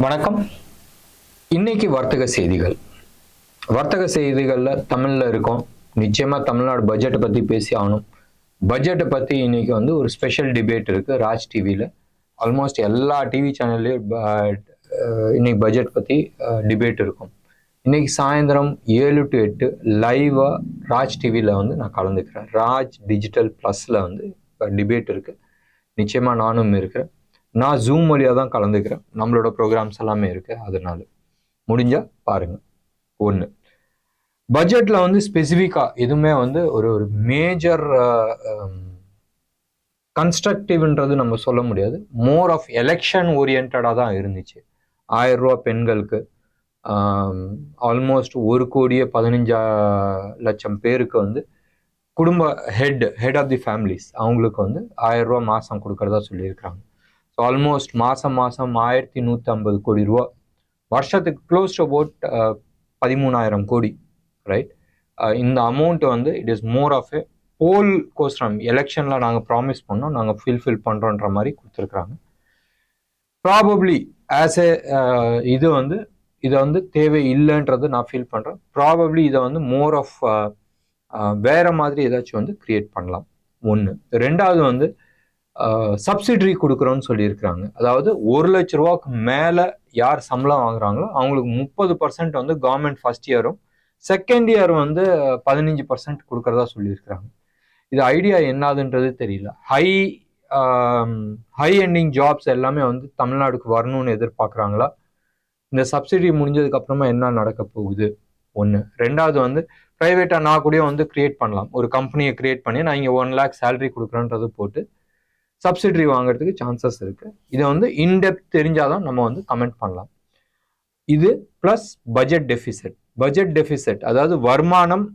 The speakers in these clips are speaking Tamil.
வணக்கம். இன்னைக்கு வர்த்தக செய்திகள்ல தமிழ்ல இருக்கும். நிச்சயமா தமிழ்நாடு பட்ஜெட்டை பத்தி பேசி ஆகணும். பட்ஜெட்டை பத்தி இன்னைக்கு ஒரு ஸ்பெஷல் டிபேட் இருக்கு ராஜ் டிவியில. ஆல்மோஸ்ட் எல்லா டிவி சேனல்லையும் இன்னைக்கு பட்ஜெட் பத்தி டிபேட் இருக்கும். இன்னைக்கு சாயந்தரம் 7 to 8 லைவா ராஜ் டிவியில நான் கலந்துக்கிறேன். ராஜ் டிஜிட்டல் பிளஸ்ல டிபேட் இருக்கு. நிச்சயமா நானும் இருக்கிறேன். நான் ஜூம் வழியாக தான் கலந்துக்கிறேன். நம்மளோட ப்ரோக்ராம்ஸ் எல்லாமே இருக்கு. அதனால முடிஞ்சா பாருங்க. ஒன்று, பட்ஜெட்ல ஸ்பெசிஃபிக்கா எதுவுமே ஒரு மேஜர் கன்ஸ்ட்ரக்டிவ்ன்றது நம்ம சொல்ல முடியாது. மோர் ஆஃப் எலெக்ஷன் ஓரியன்டாக தான் இருந்துச்சு. 1000 ரூபா பெண்களுக்கு, ஆல்மோஸ்ட் 1,15,00,000 பேருக்கு குடும்ப ஹெட் ஆஃப் தி ஃபேமிலிஸ் அவங்களுக்கு 1000 ரூபா மாதம் கொடுக்கறதா சொல்லியிருக்கிறாங்க. ஸோ ஆல்மோஸ்ட் மாதம் 1150 கோடி ரூபா, வருஷத்துக்கு close to about 13,000 crore, right? இந்த amount it is more of a poll costume. எலெக்ஷனில் நாங்கள் ப்ராமிஸ் பண்ணோம், நாங்கள் ஃபில்ஃபில் பண்ணுறோன்ற மாதிரி கொடுத்துருக்குறாங்க. ப்ராபப்ளி ஆஸ் எ இதை தேவை இல்லைன்றது நான் ஃபீல் பண்ணுறேன். ப்ராபப்ளி இதை மோர் ஆஃப் வேற மாதிரி ஏதாச்சும் கிரியேட் பண்ணலாம். ஒன்று. ரெண்டாவது சப்சிடரி கொடுக்குறோன்னு சொல்லியிருக்கிறாங்க. அதாவது 1 லட்ச ரூபாய்க்கு மேலே யார் சம்பளம் வாங்குறாங்களோ அவங்களுக்கு 30% கவர்மெண்ட் ஃபர்ஸ்ட் இயரும், செகண்ட் இயர் 15% கொடுக்கறதா சொல்லியிருக்கிறாங்க. இது ஐடியா என்னதுன்றது தெரியல. ஹை எண்டிங் ஜாப்ஸ் எல்லாமே தமிழ்நாடுக்கு வரணும்னு எதிர்பார்க்குறாங்களா? இந்த சப்சிடி முடிஞ்சதுக்கு அப்புறமா என்ன நடக்க போகுது? ஒன்று. ரெண்டாவது ப்ரைவேட்டாக நான் கூட கிரியேட் பண்ணலாம். ஒரு கம்பெனியை கிரியேட் பண்ணி நான் இங்கே 1 lakh சேலரி கொடுக்குறேன்றது போட்டு சப்சிடரி வாங்குறதுக்கு சான்சஸ் இருக்கு. இதை இன்டெப்த் தெரிஞ்சாதான் நம்ம கமெண்ட் பண்ணலாம். இது பிளஸ் பட்ஜெட் டெபிசிட், அதாவது வருமானம்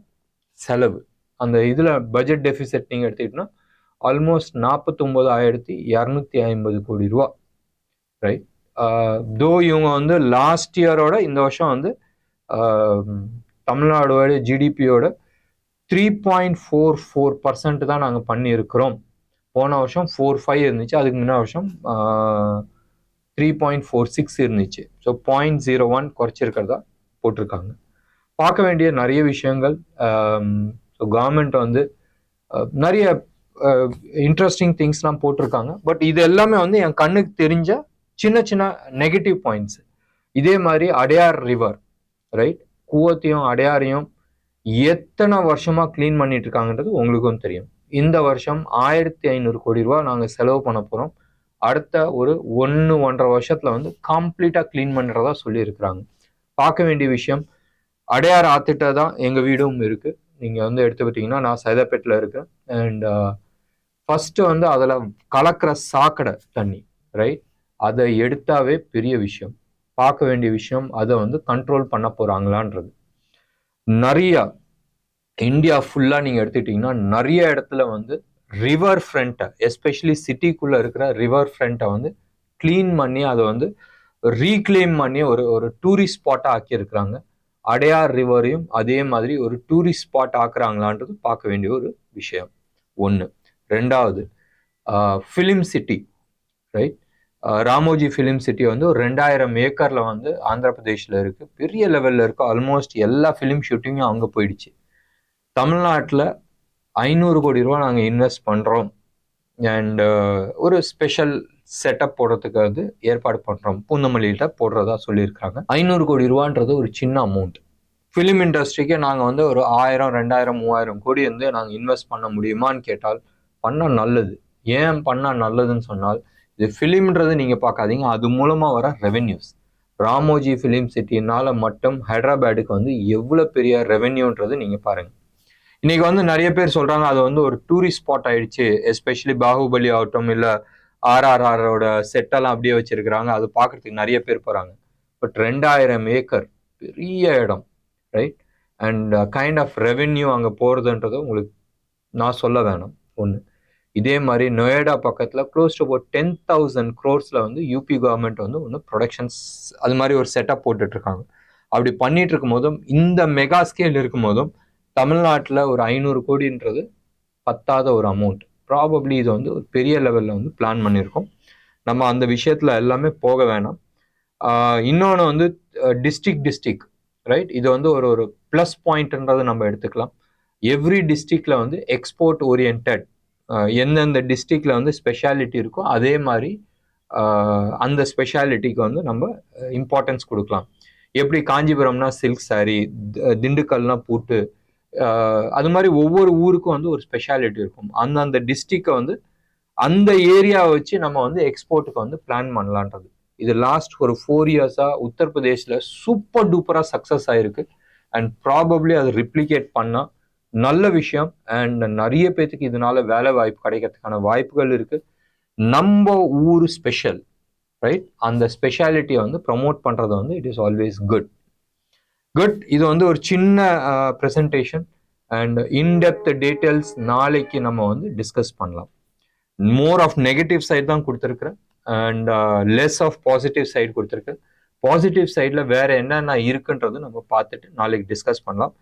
செலவு. அந்த இதுல பட்ஜெட் டெபிசிட் நீங்க எடுத்துக்கிட்டோம்னா ஆல்மோஸ்ட் 49,250 கோடி ரூபா, ரைட்? தோ இவங்க லாஸ்ட் இயரோட இந்த வருஷம் தமிழ்நாடோட ஜிடிபியோட 3.44% தான் நாங்கள் பண்ணியிருக்கிறோம். போன வருஷம் 4.5 இருந்துச்சு, அதுக்கு முன்ன வருஷம் 3.46 இருந்துச்சு. ஸோ 0.01 குறைச்சிருக்கிறதா போட்டிருக்காங்க. பார்க்க வேண்டிய நிறைய விஷயங்கள். ஸோ கவர்மெண்ட் நிறைய இன்ட்ரெஸ்டிங் திங்ஸ்லாம் போட்டிருக்காங்க. பட் இது எல்லாமே என் கண்ணுக்கு தெரிஞ்ச சின்ன சின்ன நெகட்டிவ் பாயிண்ட்ஸ். இதே மாதிரி அடையார் ரிவர், ரைட்? கூவத்தையும் அடையாரையும் எத்தனை வருஷமா கிளீன் பண்ணிட்டு இருக்காங்கன்றது உங்களுக்கும் தெரியும். இந்த வருஷம் 1,500 கோடி ரூபா நாங்கள் செலவு பண்ண போகிறோம். அடுத்த ஒரு 1-1.5 வருஷத்துல கம்ப்ளீட்டாக கிளீன் பண்ணுறதா சொல்லியிருக்கிறாங்க. பார்க்க வேண்டிய விஷயம், அடையார் ஆத்திட்ட தான் எங்கள் வீடும் இருக்குது. நீங்கள் எடுத்துக்கிட்டிங்கன்னா நான் சைதாப்பேட்டில் இருக்கேன். அண்ட் ஃபஸ்ட்டு அதில் கலக்கிற சாக்கடை தண்ணி, ரைட்? அதை எடுத்தாவே பெரிய விஷயம். பார்க்க வேண்டிய விஷயம், அதை கண்ட்ரோல் பண்ண போகிறாங்களான்றது. நிறையா இந்தியா ஃபுல்லாக நீங்கள் எடுத்துக்கிட்டிங்கன்னா நிறைய இடத்துல ரிவர் ஃப்ரண்ட்டை, எஸ்பெஷலி சிட்டிக்குள்ளே இருக்கிற ரிவர் ஃப்ரண்ட்டை க்ளீன் பண்ணி அதை ரீக்ளைம் பண்ணி ஒரு டூரிஸ்ட் ஸ்பாட்டாக ஆக்கியிருக்கிறாங்க. அடையார் ரிவரையும் அதே மாதிரி ஒரு டூரிஸ்ட் ஸ்பாட் ஆக்குறாங்களான்றது பார்க்க வேண்டிய ஒரு விஷயம். ஒன்று. ரெண்டாவது, film city, right? Ramoji film city ஒரு 2000 ஏக்கரில் ஆந்திர பிரதேஷில் இருக்குது. பெரிய லெவலில் இருக்குது. ஆல்மோஸ்ட் எல்லா ஃபிலிம் ஷூட்டிங்கும் அங்கே போயிடுச்சு. தமிழ்நாட்டில் 500 கோடி ரூபா நாங்கள் இன்வெஸ்ட் பண்ணுறோம். அண்ட் ஒரு ஸ்பெஷல் செட்டப் போடுறதுக்கு ஏற்பாடு பண்ணுறோம். பூந்தமல்லியிட்ட போடுறதா சொல்லியிருக்காங்க. 500 கோடி ரூபான்றது ஒரு சின்ன அமௌண்ட். ஃபிலிம் இண்டஸ்ட்ரிக்கு நாங்கள் ஒரு 1000, 2000, 3000 கோடி நாங்கள் இன்வெஸ்ட் பண்ண முடியுமான்னு கேட்டால் பண்ணால் நல்லது. ஏன் பண்ணால் நல்லதுன்னு சொன்னால், இது ஃபிலிம்ன்றது நீங்கள் பார்க்காதீங்க, அது மூலமாக வர ரெவென்யூஸ். ராமோஜி ஃபிலிம் சிட்டினால மட்டும் ஹைதராபாடுக்கு எவ்வளோ பெரிய ரெவென்யூன்றது நீங்கள் பாருங்கள். இன்னைக்கு நிறைய பேர் சொல்றாங்க அது ஒரு டூரிஸ்ட் ஸ்பாட் ஆயிடுச்சு. எஸ்பெஷலி பாகுபலி ஆகட்டும், இல்லை RRRோட செட்டெல்லாம் அப்படியே வச்சிருக்கிறாங்க. அது பார்க்கறதுக்கு நிறைய பேர் போறாங்க. பட் 2000 ஏக்கர் பெரிய இடம், right? And kind of revenue அங்கே போகிறதுன்றது உங்களுக்கு நான் சொல்ல வேணும். ஒன்று. இதே மாதிரி நொய்டா பக்கத்தில் close to about 10,000 crores UP government ஒன்று ப்ரொடக்ஷன்ஸ் அது மாதிரி ஒரு செட்டப் போட்டுட்ருக்காங்க. அப்படி பண்ணிட்டு இருக்கும் போதும், இந்த மெகா ஸ்கேல் இருக்கும் போதும் தமிழ்நாட்டில் ஒரு 500 கோடின்றது பத்தாத ஒரு அமௌண்ட். ப்ராபப்ளி இது ஒரு பெரிய லெவலில் பிளான் பண்ணியிருக்கோம். நம்ம அந்த விஷயத்தில் எல்லாமே போக வேணாம். இன்னொன்று வந்து டிஸ்ட்ரிக்ட் ரைட், இது வந்து ஒரு ஒரு ப்ளஸ் பாயிண்ட்ன்றதை நம்ம எடுத்துக்கலாம். எவ்ரி டிஸ்ட்ரிக்ட்ல வந்து எக்ஸ்போர்ட் ஓரியன்ட் எந்தெந்த டிஸ்ட்ரிக்ட்ல வந்து ஸ்பெஷாலிட்டி இருக்கோ அதே மாதிரி அந்த ஸ்பெஷாலிட்டிக்கு வந்து நம்ம இம்பார்ட்டன்ஸ் கொடுக்கலாம். எப்படி காஞ்சிபுரம்னா சில்க் சாரி, திண்டுக்கல்னா பூட்டு, அது மாதிரி ஒவ்வொரு ஊருக்கும் வந்து ஒரு ஸ்பெஷாலிட்டி இருக்கும். அந்தந்த டிஸ்ட்ரிக்டை வந்து அந்த ஏரியாவை வச்சு நம்ம வந்து எக்ஸ்போர்ட்டுக்கு வந்து பிளான் பண்ணலான்றது. இது லாஸ்ட் ஒரு 4 இயர்ஸா உத்தரப்பிரதேஷ்ல சூப்பர் டூப்பரா சக்சஸ் ஆயிருக்கு. அண்ட் ப்ராபப்ளி அதை ரிப்ளிகேட் பண்ணா நல்ல விஷயம். அண்ட் நிறைய பேத்துக்கு இதனால வேலை வாய்ப்பு கிடைக்கிறதுக்கான வாய்ப்புகள் இருக்கு. நம்ம ஊர் ஸ்பெஷல் ரைட், அந்த ஸ்பெஷாலிட்டியை வந்து ப்ரமோட் பண்றது வந்து இட் இஸ் ஆல்வேஸ் குட். இது வந்து ஒரு சின்ன ப்ரெசன்டேஷன் அண்ட் இன்டெப்த் டீட்டெயில்ஸ் நாளைக்கு நம்ம வந்து டிஸ்கஸ் பண்ணலாம். மோர் ஆஃப் நெகட்டிவ் சைடு தான் கொடுத்துருக்குறேன் and less of positive side கொடுத்துருக்கேன். பாசிட்டிவ் சைடில் வேற என்னென்ன இருக்குன்றது நம்ம பார்த்துட்டு நாளைக்கு டிஸ்கஸ் பண்ணலாம்.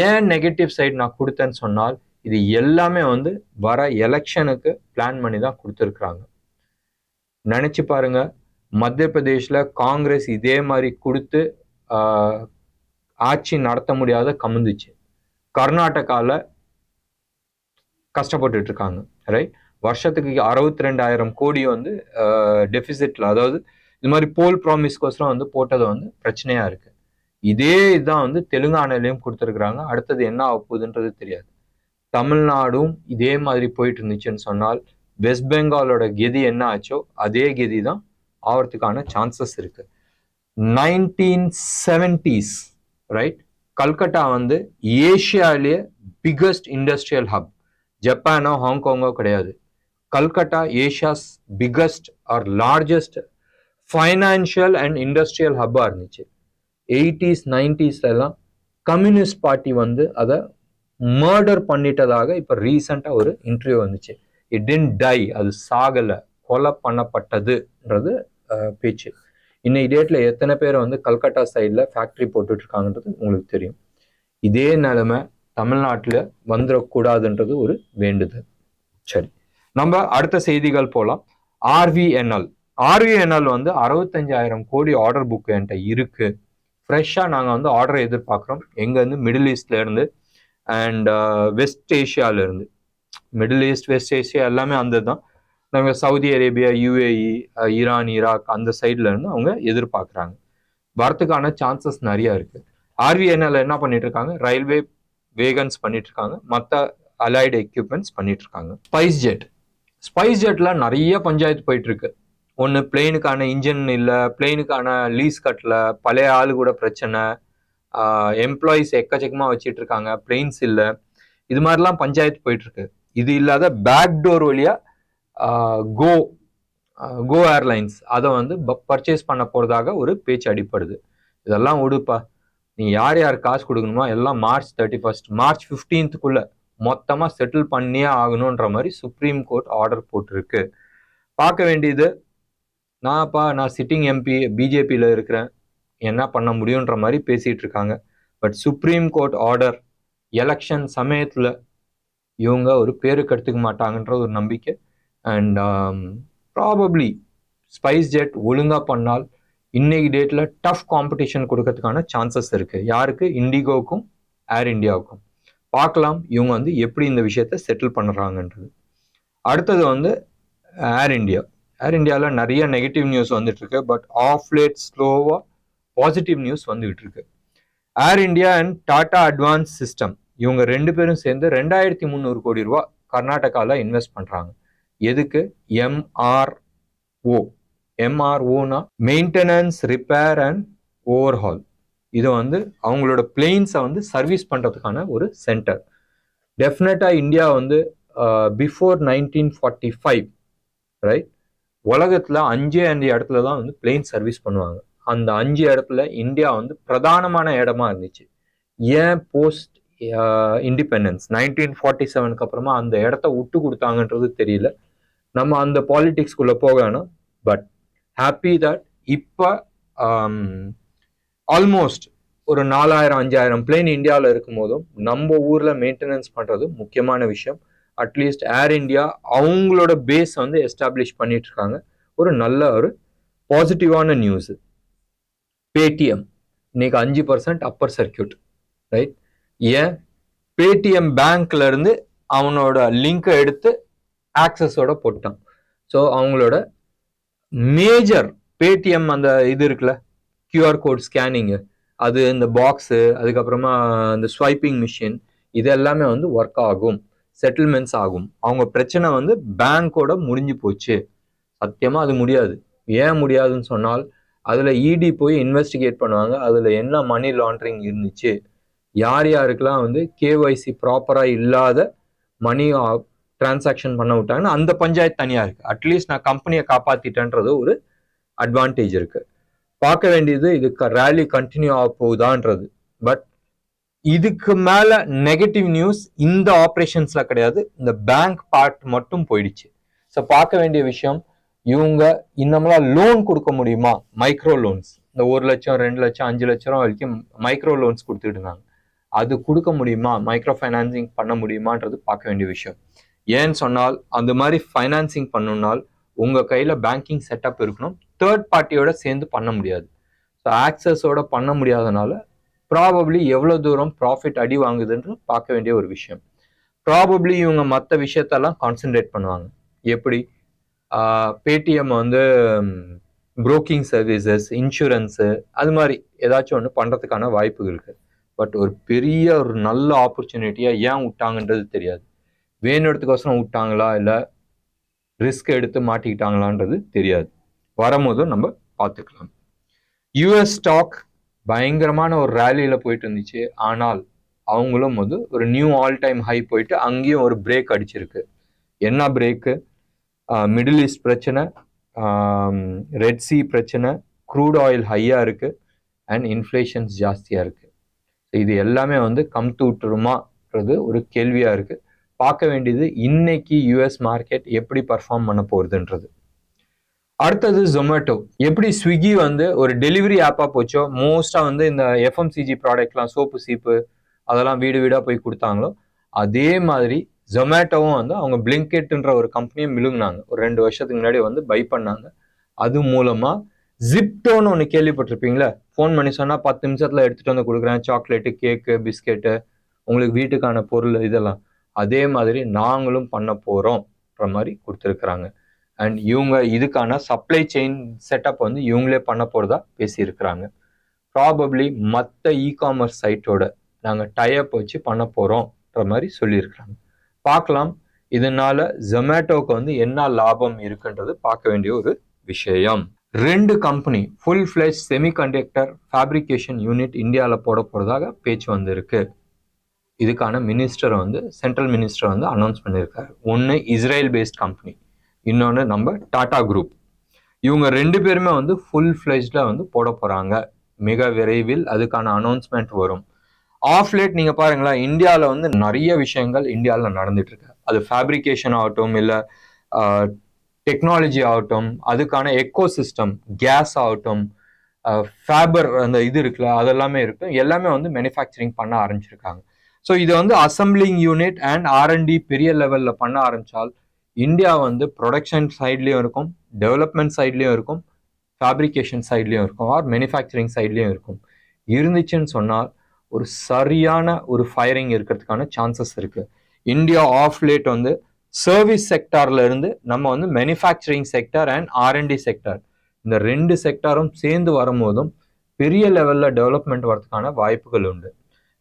ஏன் நெகட்டிவ் சைடு நான் கொடுத்தேன்னு சொன்னால், இது எல்லாமே வந்து வர எலெக்ஷனுக்கு பிளான் பண்ணி தான் கொடுத்துருக்குறாங்க. நினைச்சு பாருங்க, மத்திய பிரதேஷ்ல காங்கிரஸ் இதே மாதிரி கொடுத்து ஆட்சி நடத்த முடியாத கமுந்துச்சு. கர்நாடகாவில் கஷ்டப்பட்டு இருக்காங்க ரைட். வருஷத்துக்கு 62,000 கோடி வந்து டெபிசிட்ல, அதாவது இது மாதிரி போல் ப்ராமிஸ்கோசரம் வந்து போட்டது வந்து பிரச்சனையா இருக்கு. இதே இதுதான் வந்து தெலுங்கானாலையும் கொடுத்துருக்குறாங்க. அடுத்தது என்ன ஆக போகுதுன்றது தெரியாது. தமிழ்நாடும் இதே மாதிரி போயிட்டு இருந்துச்சுன்னு சொன்னால் வெஸ்ட் பெங்காலோட கெதி என்ன ஆச்சோ அதே கெதி தான் ஆகிறதுக்கான சான்சஸ் இருக்கு. 1970s ரைட், கல்கட்டா வந்து ஏஷியாலேயே பிகஸ்ட் இண்டஸ்ட்ரியல் ஹப். ஜப்பானோ ஹாங்காங்கோ கிடையாது. Calcutta Asia's biggest or largest financial and industrial ஹப்பா இருந்துச்சு. 80s 90s எல்லாம் கம்யூனிஸ்ட் பார்ட்டி வந்து அதை மர்டர் பண்ணிட்டதாக இப்போ ரீசெண்டாக ஒரு இன்டர்வியூ வந்துச்சு. இட் டிடன்ட் டை, அது சாகலை, கொலை பண்ணப்பட்டதுன்றது பேச்சு. இன்னைக்கு டேட்ல எத்தனை பேர் வந்து கல்கட்டா சைடில் ஃபேக்ட்ரி போட்டுட்டு இருக்காங்கன்றது உங்களுக்கு தெரியும். இதே நிலைமை தமிழ்நாட்டில் வந்துடக்கூடாதுன்றது ஒரு வேண்டுதல். சரி, நம்ம அடுத்த செய்திகள் போகலாம். ஆர்விஎன்எல் வந்து 65,000 கோடி ஆர்டர் புக் என்கிட்ட இருக்கு. ஃப்ரெஷ்ஷாக நாங்கள் வந்து ஆர்டரை எதிர்பார்க்குறோம். எங்கேருந்து? மிடில் ஈஸ்ட்ல இருந்து அண்ட் வெஸ்ட் ஏஷியால இருந்து. மிடில் ஈஸ்ட் வெஸ்ட் ஏஷியா எல்லாமே அந்த தான். நாங்கள் Saudi Arabia, UAE, Iran, Iraq அந்த சைட்ல இருந்து அவங்க எதிர்பார்க்குறாங்க. வரத்துக்கான சான்சஸ் நிறைய இருக்கு. ஆர்விஎன்எல் என்ன பண்ணிட்டு இருக்காங்க? ரயில்வே வேகன்ஸ் பண்ணிட்டு இருக்காங்க, மற்ற அலைடு எக்யூப்மெண்ட்ஸ் பண்ணிட்டு இருக்காங்க. ஸ்பைஸ் ஜெட்ல நிறைய பஞ்சாயத்து போயிட்டு இருக்கு. ஒன்று பிளெயினுக்கான இன்ஜின் இல்லை, பிளெயினுக்கான லீஸ் கட்டல, பழைய ஆளு கூட பிரச்சனை, எம்ப்ளாயிஸ் எக்கச்சக்கமாக வச்சுட்டு இருக்காங்க, பிளெயின்ஸ் இல்லை, இது மாதிரிலாம் பஞ்சாயத்து போயிட்டு இருக்கு. இது இல்லாத பேக் டோர் வழியா கோ ஏர்லைன்ஸ் அதை வந்து பர்ச்சேஸ் பண்ண போறதாக ஒரு பேச்சு அடிப்படுது. இதெல்லாம் விடுப்பா, நீ யார் யார் காசு கொடுக்கணுமோ எல்லாம் மார்ச் 31, மார்ச் 15க்குள்ள மொத்தமா செட்டில் பண்ணியே ஆகணுன்ற மாதிரி சுப்ரீம் கோர்ட் ஆர்டர் போட்டிருக்கு. பார்க்க வேண்டியது, நான் சிட்டிங் எம்பி, பிஜேபியில் இருக்கிறேன், என்ன பண்ண முடியுன்ற மாதிரி பேசிட்டு இருக்காங்க. But supreme court order election சமயத்தில் இவங்க ஒரு பேருக்கு எடுத்துக்க மாட்டாங்கன்ற ஒரு நம்பிக்கை. அண்ட் ப்ராபப்ளி ஸ்பைஸ் ஜெட் ஒழுங்கா பண்ணால் இன்னைக்கு டேட்ல டஃப் காம்படிஷன் கொடுக்கறதுக்கான சான்சஸ் இருக்கு. யாருக்கு? இண்டிகோவுக்கும் ஏர் இந்தியாவுக்கும். பார்க்கலாம் இவங்க வந்து எப்படி இந்த விஷயத்த செட்டில் பண்ணுறாங்கன்றது. அடுத்தது வந்து ஏர் இந்தியாவில் நிறைய நெகட்டிவ் நியூஸ் வந்துட்டு இருக்கு. பட் ஆஃப் லேட் ஸ்லோவா பாசிட்டிவ் நியூஸ் வந்துகிட்டு இருக்கு. Air India and Tata advance system இவங்க 2 பேரும் சேர்ந்து 2,300 கோடி ரூபா கர்நாடகாவில் இன்வெஸ்ட் பண்றாங்க. எதுக்கு? எம்ஆர்ஓனா மெயின்டெனன்ஸ், ரிப்பேர் அண்ட் ஓவர்ஹால். இது வந்து அவங்களோட பிளெயின்ஸை வந்து சர்வீஸ் பண்றதுக்கான ஒரு சென்டர். டெஃபினட்டா இந்தியா வந்து பிஃபோர் 1945 ரைட், உலகத்துல 5 இடத்துல தான் வந்து பிளெயின் சர்வீஸ் பண்ணுவாங்க. அந்த 5 இடத்துல இந்தியா வந்து பிரதானமான இடமா இருந்துச்சு. ஏன் போஸ்ட் இண்டிபெண்டன்ஸ் 1947க்கு அப்புறமா அந்த இடத்த விட்டு கொடுத்தாங்கன்றது தெரியல. நம்ம அந்த பாலிடிக்ஸ்குள்ள போகணும். பட் ஹாப்பி தட் இப்போ ஆல்மோஸ்ட் ஒரு 4,000-5,000 பிளேன் இந்தியாவில் இருக்கும் போதும் நம்ம ஊர்ல மெயின்டெனன்ஸ் பண்றது முக்கியமான விஷயம். அட்லீஸ்ட் ஏர் இந்தியா அவங்களோட பேஸ் வந்து எஸ்டாப்ளிஷ் பண்ணிட்டு இருக்காங்க. ஒரு நல்ல ஒரு பாசிட்டிவான நியூஸ். பேடிஎம் இன்னைக்கு 5% அப்பர் சர்க்கியூட், ரைட்? ஏன்? பேடிஎம் பேங்க்ல இருந்து அவனோட லிங்கை எடுத்து ஆக்சஸோட போட்டான். ஸோ அவங்களோட மேஜர் பேடிஎம் அந்த இது இருக்குல்ல, கியூஆர் கோட் ஸ்கேனிங்கு, அது இந்த பாக்ஸு, அதுக்கப்புறமா இந்த ஸ்வைப்பிங் மிஷின், இது எல்லாமே வந்து ஒர்க் ஆகும், செட்டில்மெண்ட்ஸ் ஆகும். அவங்க பிரச்சனை வந்து பேங்கோட முடிஞ்சு போச்சு. சத்தியமா அது முடியாது. ஏன் முடியாதுன்னு சொன்னால், அதுல இடி போய் இன்வெஸ்டிகேட் பண்ணுவாங்க, அதுல என்ன மணி லாண்டரிங் இருந்துச்சு, யார் யாருக்கெல்லாம் வந்து கேஒய்சி ப்ராப்பரா இல்லாத மணி டிரான்சாக்ஷன் பண்ண விட்டாங்கன்னா அந்த பஞ்சாயத்து தனியா இருக்கு. அட்லீஸ்ட் நான் கம்பெனியை காப்பாத்திட்டேன்றது ஒரு அட்வான்டேஜ் இருக்கு. பார்க்க வேண்டியது இதுக்கு ரேலி கண்டினியூ ஆக போகுதான்றது. பட் இதுக்கு மேல நெகட்டிவ் நியூஸ் இந்த ஆப்ரேஷன்ஸ்ல கிடையாது, இந்த பேங்க் பார்ட் மட்டும் போயிடுச்சு. ஸோ பார்க்க வேண்டிய விஷயம், இவங்க இன்னமெல்லாம் லோன் கொடுக்க முடியுமா? மைக்ரோ லோன்ஸ், இந்த 1 லட்சம் 2 லட்சம் 5 லட்சம் வரைக்கும் மைக்ரோ லோன்ஸ் கொடுத்துட்டு இருந்தாங்க. அது கொடுக்க முடியுமா? மைக்ரோ ஃபைனான்சிங் பண்ண முடியுமான்றது பார்க்க வேண்டிய விஷயம். ஏன்னு சொன்னால், அந்த மாதிரி ஃபைனான்சிங் பண்ணணும்னால் உங்க கையில பேங்கிங் செட்டப் இருக்கணும். தேர்ட் பார்ட்டியோட சேர்ந்து பண்ண முடியாது. ஸோ ஆக்சஸோட பண்ண முடியாதனால ப்ராபப்ளி எவ்வளவு தூரம் ப்ராஃபிட் அடி வாங்குதுன்னு பார்க்க வேண்டிய ஒரு விஷயம். ப்ராபப்ளி இவங்க மற்ற விஷயத்தெல்லாம் கான்சென்ட்ரேட் பண்ணுவாங்க. எப்படி? பேடிஎம் வந்து புரோக்கிங் சர்வீசஸ், இன்சூரன்ஸு, அது மாதிரி ஏதாச்சும் ஒன்று பண்ணுறதுக்கான வாய்ப்புகள் இருக்கு. பட் ஒரு பெரிய ஒரு நல்ல ஆப்பர்ச்சுனிட்டியாக ஏன் விட்டாங்கன்றது தெரியாது. வேணுன்றதுக்கோசரம் விட்டாங்களா இல்லை ரிஸ்க் எடுத்து மாட்டிக்கிட்டாங்களான்றது தெரியாது. வரும்போதும் நம்ம பார்த்துக்கலாம். யூஎஸ் ஸ்டாக் பயங்கரமான ஒரு ரேலியில போயிட்டு இருந்துச்சு. ஆனால் அவங்களும் வந்து ஒரு நியூ ஆல் டைம் ஹை போயிட்டு அங்கேயும் ஒரு பிரேக் அடிச்சிருக்கு. என்ன பிரேக்கு? மிடில் ஈஸ்ட் பிரச்சனை, ரெட் சி பிரச்சனை, க்ரூட் ஆயில் ஹையா இருக்கு அண்ட் இன்ஃப்ளேஷன்ஸ் ஜாஸ்தியா இருக்கு. இது எல்லாமே வந்து கம்த்து விட்டுருமான்றது ஒரு கேள்வியா இருக்கு. பார்க்க வேண்டியது இன்னைக்கு யூஎஸ் மார்க்கெட் எப்படி பர்ஃபார்ம் பண்ண போகுதுன்றது. அடுத்தது ஜொமேட்டோ. எப்படி ஸ்விக்கி வந்து ஒரு டெலிவரி ஆப்பா போச்சோ, மோஸ்டா வந்து இந்த எஃப்எம்சிஜி ப்ராடக்ட்லாம், சோப்பு சீப்பு அதெல்லாம் வீடு வீடா போய் கொடுத்தாங்களோ, அதே மாதிரி ஜொமேட்டோவும் வந்து அவங்க பிளிங்கெட்ன்ற ஒரு கம்பெனியை மிழுங்கினாங்க. ஒரு 2 வருஷத்துக்கு முன்னாடி வந்து பை பண்ணாங்க. அது மூலமா ஜிப்டோன்னு ஒன்று கேள்விப்பட்டிருப்பீங்களா? ஃபோன் பண்ணி சொன்னா 10 நிமிஷத்துல எடுத்துட்டு வந்து கொடுக்குறேன், சாக்லேட்டு, கேக்கு, பிஸ்கெட்டு, உங்களுக்கு வீட்டுக்கான பொருள் இதெல்லாம். அதே மாதிரி நாங்களும் பண்ண போறோம்ன்ற மாதிரி கொடுத்துருக்குறாங்க. அண்ட் இவங்க இதுக்கான சப்ளை செயின் செட்டப் வந்து இவங்களே பண்ண போறதா பேசியிருக்கிறாங்க. ப்ராபப்ளி மற்ற இ-காமர்ஸ் சைட்டோட நாங்கள் டைப் வச்சு பண்ண போறோம்ன்ற மாதிரி சொல்லியிருக்கிறாங்க. பார்க்கலாம் இதனால ஜொமேட்டோக்கு வந்து என்ன லாபம் இருக்குன்றது பார்க்க வேண்டிய ஒரு விஷயம். 2 company full fledge semiconductor fabrication unit இந்தியாவில் போட போறதாக பேச்சு வந்திருக்கு. இதுக்கான மினிஸ்டர் வந்து சென்ட்ரல் மினிஸ்டர் வந்து அனௌன்ஸ் பண்ணியிருக்காரு. ஒன்று இஸ்ரேல் பேஸ்ட் கம்பெனி, இன்னொன்று நம்ம டாடா குரூப். இவங்க 2 பேருமே வந்து ஃபுல் ஃபிளெஜ்ல வந்து போட போறாங்க. மிக விரைவில் அதுக்கான அனௌன்ஸ்மெண்ட் வரும். ஆஃப் லேட் நீங்க பாருங்களா, இந்தியாவில் வந்து நிறைய விஷயங்கள் இந்தியாவில் நடந்துட்டு இருக்கு. அது ஃபேப்ரிகேஷன் ஆகட்டும், இல்லை டெக்னாலஜி ஆகட்டும், அதுக்கான எக்கோ சிஸ்டம், கேஸ் ஆகட்டும், ஃபேபர் அந்த இது இருக்குல்ல, அதெல்லாமே இருக்கு. எல்லாமே வந்து மேனுஃபேக்சரிங் பண்ண ஆரம்பிச்சிருக்காங்க. ஸோ இது வந்து அசம்பிளிங் யூனிட் அண்ட் ஆர்என்டி பெரிய லெவலில் பண்ண ஆரம்பிச்சால் இந்தியா வந்து ப்ரொடக்ஷன் சைட்லேயும் இருக்கும், டெவலப்மெண்ட் சைட்லேயும் இருக்கும், ஃபேப்ரிகேஷன் சைட்லேயும் இருக்கும், ஆர் மேனுஃபேக்சரிங் சைட்லேயும் இருக்கும். இருந்துச்சுன்னு சொன்னால் ஒரு சரியான ஒரு ஃபயரிங் இருக்கிறதுக்கான சான்சஸ் இருக்கு. இந்தியா ஆஃப் லேட் வந்து சர்வீஸ் செக்டார்ல இருந்து நம்ம வந்து manufacturing sector and R&D sector, இந்த 2 செக்டாரும் சேர்ந்து வரும்போதும் பெரிய லெவல்ல டெவலப்மெண்ட் வரதுக்கான வாய்ப்புகள் உண்டு.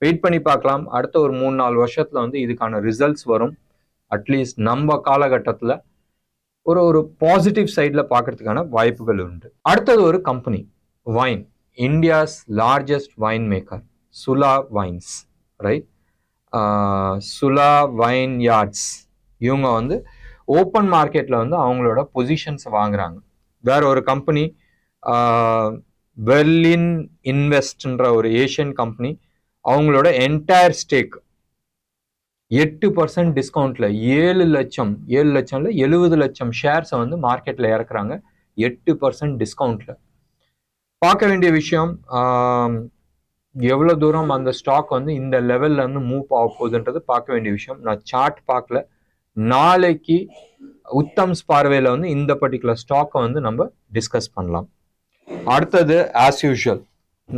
வெயிட் பண்ணி பார்க்கலாம். அடுத்த ஒரு 3-4 வருஷத்துல வந்து இதுக்கான ரிசல்ட்ஸ் வரும். அட்லீஸ்ட் நம்ம காலகட்டத்தில் ஒரு பாசிட்டிவ் சைட்ல பார்க்கறதுக்கான வாய்ப்புகள் உண்டு. அடுத்தது ஒரு company, wine, India's largest wine maker Sula wines, right? Sula vineyards. இவங்க வந்து ஓப்பன் மார்க்கெட்ல வந்து அவங்களோட பொசிஷன்ஸ் வாங்குறாங்க. வேற ஒரு கம்பெனி பெர்லின் இன்வெஸ்ட்ன்ற ஒரு ஏஷியன் கம்பெனி, அவங்களோட என்டையர் ஸ்டேக் 8% டிஸ்கவுண்ட்ல 7 லட்சம் 70 லட்சம் ஷேர்ஸை வந்து மார்க்கெட்ல இறக்குறாங்க. 8% டிஸ்கவுண்ட்ல. பார்க்க வேண்டிய விஷயம், எவ்வளவு தூரம் அந்த ஸ்டாக் வந்து இந்த லெவல்ல இருந்து மூவ் ஆக போகுதுன்றது பார்க்க வேண்டிய விஷயம். நான் சார்ட் பார்க்கல. நாளைக்கு உத்தம்ஸ் பார்வையில வந்து இந்த பர்டிகுலர் ஸ்டாக்கை வந்து நம்ம டிஸ்கஸ் பண்ணலாம். அடுத்தது ஆஸ் யூஷுவல்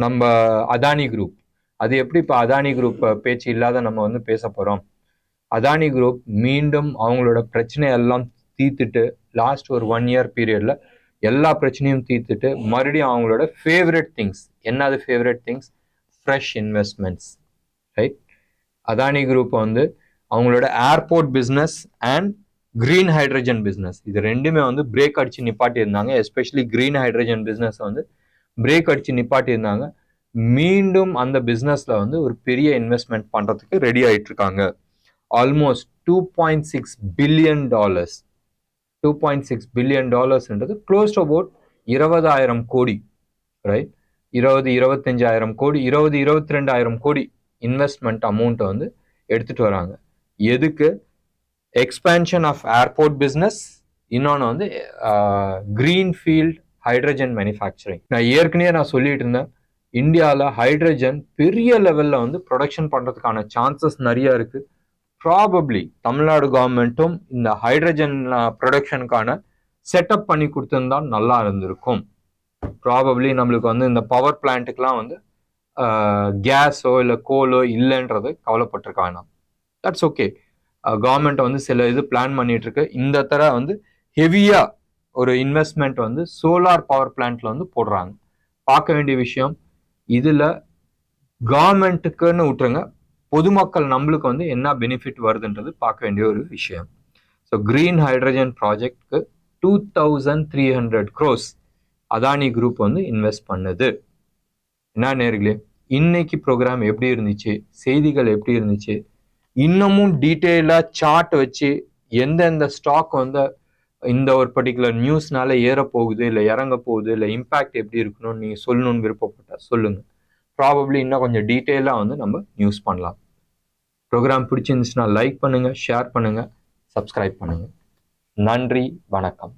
நம்ம அதானி குரூப், அது எப்படி இப்போ அதானி குரூப் பேச்சு இல்லாத நம்ம வந்து பேச போகிறோம். அதானி குரூப் மீண்டும் அவங்களோட பிரச்சனையெல்லாம் தீர்த்துட்டு லாஸ்ட் ஒரு 1 இயர் பீரியடில் எல்லா பிரச்சனையும் தீர்த்துட்டு மறுபடியும் அவங்களோட ஃபேவரட் திங்ஸ், என்னது favourite things? Fresh investments, right? Adani group வந்து அவங்களோட airport business and green hydrogen business இது ரெண்டுமே வந்து பிரேக் அடிச்சு நிப்பாட்டி இருந்தாங்க. எஸ்பெஷலி கிரீன் ஹைட்ரஜன் பிஸ்னஸ் வந்து பிரேக் அடிச்சு நிப்பாட்டி இருந்தாங்க. மீண்டும் அந்த பிஸ்னஸ்ல வந்து ஒரு பெரிய இன்வெஸ்ட்மெண்ட் பண்றதுக்கு ரெடி ஆயிட்டு இருக்காங்க. Almost $2.6 billion. $2.6 பில்லியன்ன்றது close to about 20,000 crore, right? 25,000 கோடி, 22,000 கோடி இன்வெஸ்ட்மெண்ட் அமௌண்ட்டை வந்து எடுத்துட்டு வராங்க. எதுக்கு? எக்ஸ்பேன்ஷன் ஆஃப் ஏர்போர்ட் பிஸ்னஸ், இன்னொன்று வந்து கிரீன்ஃபீல்ட் ஹைட்ரஜன் மேனுஃபேக்சரிங். நான் ஏற்கனவே சொல்லிட்டு இருந்தேன், இந்தியாவில் ஹைட்ரஜன் பெரிய லெவலில் வந்து ப்ரொடக்ஷன் பண்ணுறதுக்கான சான்சஸ் நிறைய இருக்கு. ப்ராபப்ளி தமிழ்நாடு கவர்மெண்ட்டும் இந்த ஹைட்ரஜன் ப்ரொடக்ஷனுக்கான செட்டப் பண்ணி கொடுத்துருந்தா நல்லா இருந்திருக்கும். ப்ராபப்ளி நம்மளுக்கு வந்து இந்த பவர் பிளான்ட்டுக்கெலாம் வந்து கேஸோ இல்லை கோலோ இல்லைன்றது கவலைப்பட்டிருக்காங்க. That's okay. கவர்மெண்ட் வந்து சில இது பிளான் பண்ணிட்டு இருக்கு. இந்த தர வந்து ஹெவியா ஒரு இன்வெஸ்ட்மெண்ட் வந்து சோலார் பவர் பிளான்ட்ல வந்து போடுறாங்க. பார்க்க வேண்டிய விஷயம், இதுல கவர்மெண்ட்டுக்குன்னு விட்டுருங்க, பொதுமக்கள் நம்மளுக்கு வந்து என்ன பெனிஃபிட் வருதுன்றது பார்க்க வேண்டிய ஒரு விஷயம். ஸோ கிரீன் ஹைட்ரஜன் ப்ராஜெக்ட்க்கு 2,300 crores அதானி குரூப் வந்து இன்வெஸ்ட் பண்ணுது. என்ன நேர்களே, இன்னைக்கு ப்ரோக்ராம் எப்படி இருந்துச்சு, செய்திகள் எப்படி இருந்துச்சு, இன்னமும் டீட்டெயிலாக சார்ட் வச்சு எந்தெந்த ஸ்டாக் வந்து இந்த ஒரு பர்டிகுலர் நியூஸ்னால ஏற போகுது இல்லை இறங்க போகுது இல்லை இம்பேக்ட் எப்படி இருக்கணும்னு நீங்கள் சொல்லணும்னு விருப்பப்பட்டா சொல்லுங்கள். ப்ராபப்ளி இன்னும் கொஞ்சம் டீட்டெயிலாக வந்து நம்ம நியூஸ் பண்ணலாம். ப்ரோக்ராம் பிடிச்சிருந்துச்சுன்னா லைக் பண்ணுங்கள், ஷேர் பண்ணுங்கள், சப்ஸ்கிரைப் பண்ணுங்கள். நன்றி, வணக்கம்.